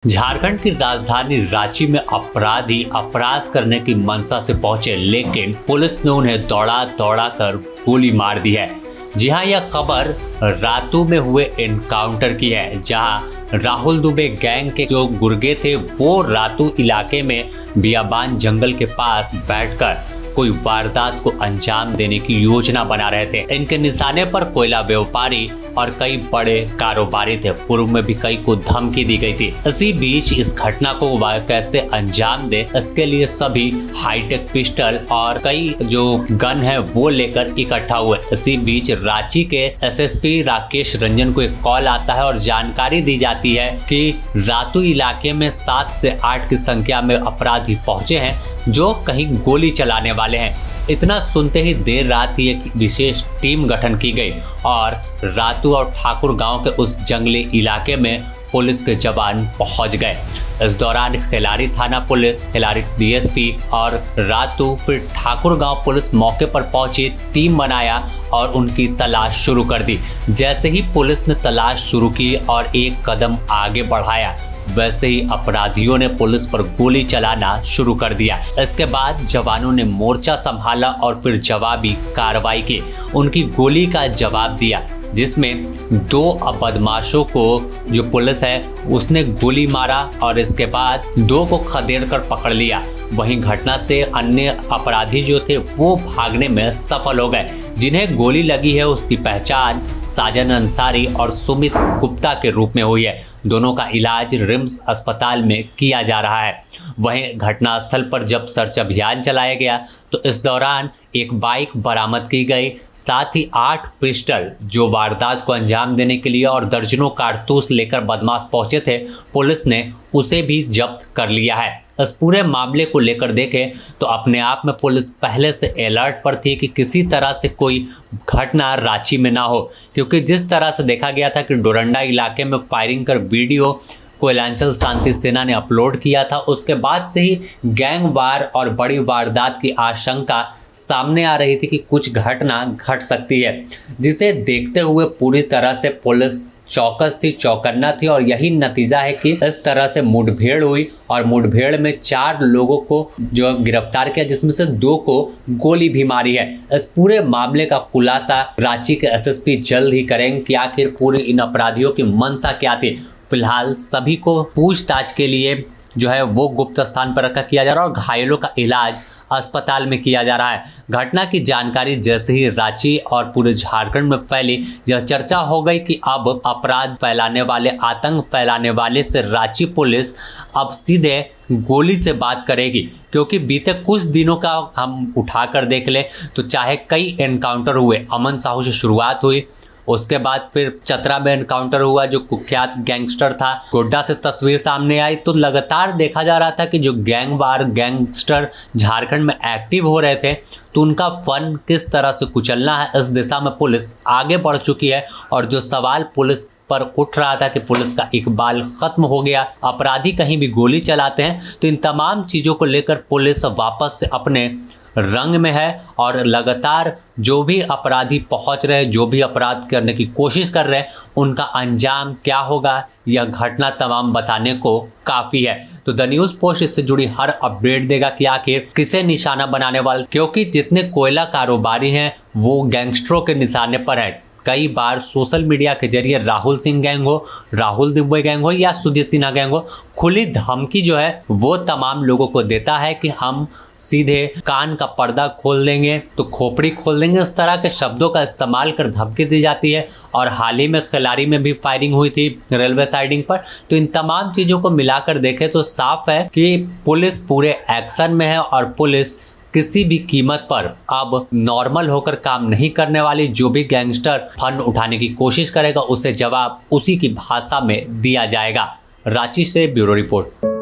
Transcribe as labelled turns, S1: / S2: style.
S1: झारखंड की राजधानी रांची में अपराधी अपराध करने की मंशा से पहुंचे, लेकिन पुलिस ने उन्हें दौड़ा दौड़ा कर गोली मार दी है। जी हां, यह खबर रातू में हुए एनकाउंटर की है, जहां राहुल दुबे गैंग के जो गुर्गे थे वो रातू इलाके में बियाबान जंगल के पास बैठकर कोई वारदात को अंजाम देने की योजना बना रहे थे। इनके निशाने पर कोयला व्यापारी और कई बड़े कारोबारी थे। पूर्व में भी कई को धमकी दी गई थी। इसी बीच इस घटना को कैसे अंजाम दे, इसके लिए सभी हाईटेक पिस्टल और कई जो गन है वो लेकर इकट्ठा हुए। इसी बीच रांची के एसएसपी राकेश रंजन को एक कॉल आता है और जानकारी दी जाती है कि रातू इलाके में 7 से 8 की संख्या में अपराधी पहुंचे हैं जो कहीं गोली चलाने वाले हैं। इतना सुनते ही देर रात ही एक विशेष टीम गठन की गई और रातू और ठाकुर गांव के उस जंगली इलाके में पुलिस के जवान पहुंच गए। इस दौरान खिलाड़ी थाना पुलिस, खिलाड़ी डीएसपी और रातू फिर ठाकुर गांव पुलिस मौके पर पहुंची, टीम बनाया और उनकी तलाश शुरू कर दी। जैसे ही पुलिस ने तलाश शुरू की और एक कदम आगे बढ़ाया, वैसे ही अपराधियों ने पुलिस पर गोली चलाना शुरू कर दिया। इसके बाद जवानों ने मोर्चा संभाला और फिर जवाबी कार्रवाई की। उनकी गोली का जवाब दिया, जिसमें 2 बदमाशों को जो पुलिस है उसने गोली मारा और इसके बाद 2 को खदेड़ कर पकड़ लिया। वहीं घटना से अन्य अपराधी जो थे वो भागने में सफल हो गए। जिन्हें गोली लगी है उसकी पहचान साजन अंसारी और सुमित गुप्ता के रूप में हुई है। दोनों का इलाज रिम्स अस्पताल में किया जा रहा है। वहीं घटनास्थल पर जब सर्च अभियान चलाया गया तो इस दौरान एक बाइक बरामद की गई, साथ ही 8 पिस्टल जो वारदात को अंजाम देने के लिए और दर्जनों कारतूस लेकर बदमाश पहुंचे थे, पुलिस ने उसे भी जब्त कर लिया है। इस पूरे मामले को लेकर देखें तो अपने आप में पुलिस पहले से अलर्ट पर थी कि किसी तरह से कोई घटना रांची में ना हो, क्योंकि जिस तरह से देखा गया था कि डोरंडा इलाके में फायरिंग कर वीडियो कोयलांचल शांति सेना ने अपलोड किया था, उसके बाद से ही गैंग वार और बड़ी वारदात की आशंका सामने आ रही थी कि कुछ घटना घट सकती है, जिसे देखते हुए पूरी तरह से पुलिस चौकस थी, चौकन्ना थी। और यही नतीजा है कि इस तरह से मुठभेड़ हुई और मुठभेड़ में 4 लोगों को जो गिरफ्तार किया, जिसमें से 2 को गोली भी मारी है। इस पूरे मामले का खुलासा रांची के एसएसपी जल्द ही करेंगे कि आखिर पूरे इन अपराधियों की मंशा क्या थी। फिलहाल सभी को पूछताछ के लिए जो है वो गुप्त स्थान पर रखा किया जा रहा है और घायलों का इलाज अस्पताल में किया जा रहा है। घटना की जानकारी जैसे ही रांची और पूरे झारखंड में फैली, यह चर्चा हो गई कि अब अपराध फैलाने वाले, आतंक फैलाने वाले से रांची पुलिस अब सीधे गोली से बात करेगी। क्योंकि बीते कुछ दिनों का हम उठाकर देख ले तो चाहे कई एनकाउंटर हुए, अमन साहू से शुरुआत हुई, उसके बाद फिर चतरा में एनकाउंटर हुआ जो कुख्यात गैंगस्टर था, गोड्डा से तस्वीर सामने आई, तो लगातार देखा जा रहा था कि जो गैंगवार गैंगस्टर झारखंड में एक्टिव हो रहे थे तो उनका फन किस तरह से कुचलना है, इस दिशा में पुलिस आगे बढ़ चुकी है। और जो सवाल पुलिस पर उठ रहा था कि पुलिस का इकबाल खत्म हो गया, अपराधी कहीं भी गोली चलाते हैं, तो इन तमाम चीज़ों को लेकर पुलिस वापस से अपने रंग में है और लगातार जो भी अपराधी पहुंच रहे, जो भी अपराध करने की कोशिश कर रहे हैं, उनका अंजाम क्या होगा यह घटना तमाम बताने को काफ़ी है। तो द न्यूज़ पोस्ट इससे जुड़ी हर अपडेट देगा कि आखिर किसे निशाना बनाने वाले, क्योंकि जितने कोयला कारोबारी हैं वो गैंगस्टरों के निशाने पर हैं। कई बार सोशल मीडिया के जरिए राहुल सिंह गैंग हो, राहुल दुबे गैंग हो या सुजीत सिन्हा गैंग हो, खुली धमकी जो है वो तमाम लोगों को देता है कि हम सीधे कान का पर्दा खोल देंगे तो खोपड़ी खोल देंगे। इस तरह के शब्दों का इस्तेमाल कर धमकी दी जाती है। और हाल ही में खिलाड़ी में भी फायरिंग हुई थी रेलवे साइडिंग पर। तो इन तमाम चीज़ों को मिलाकर देखें तो साफ है कि पुलिस पूरे एक्शन में है और पुलिस किसी भी कीमत पर अब नॉर्मल होकर काम नहीं करने वाली। जो भी गैंगस्टर फन उठाने की कोशिश करेगा उसे जवाब उसी की भाषा में दिया जाएगा। रांची से ब्यूरो रिपोर्ट।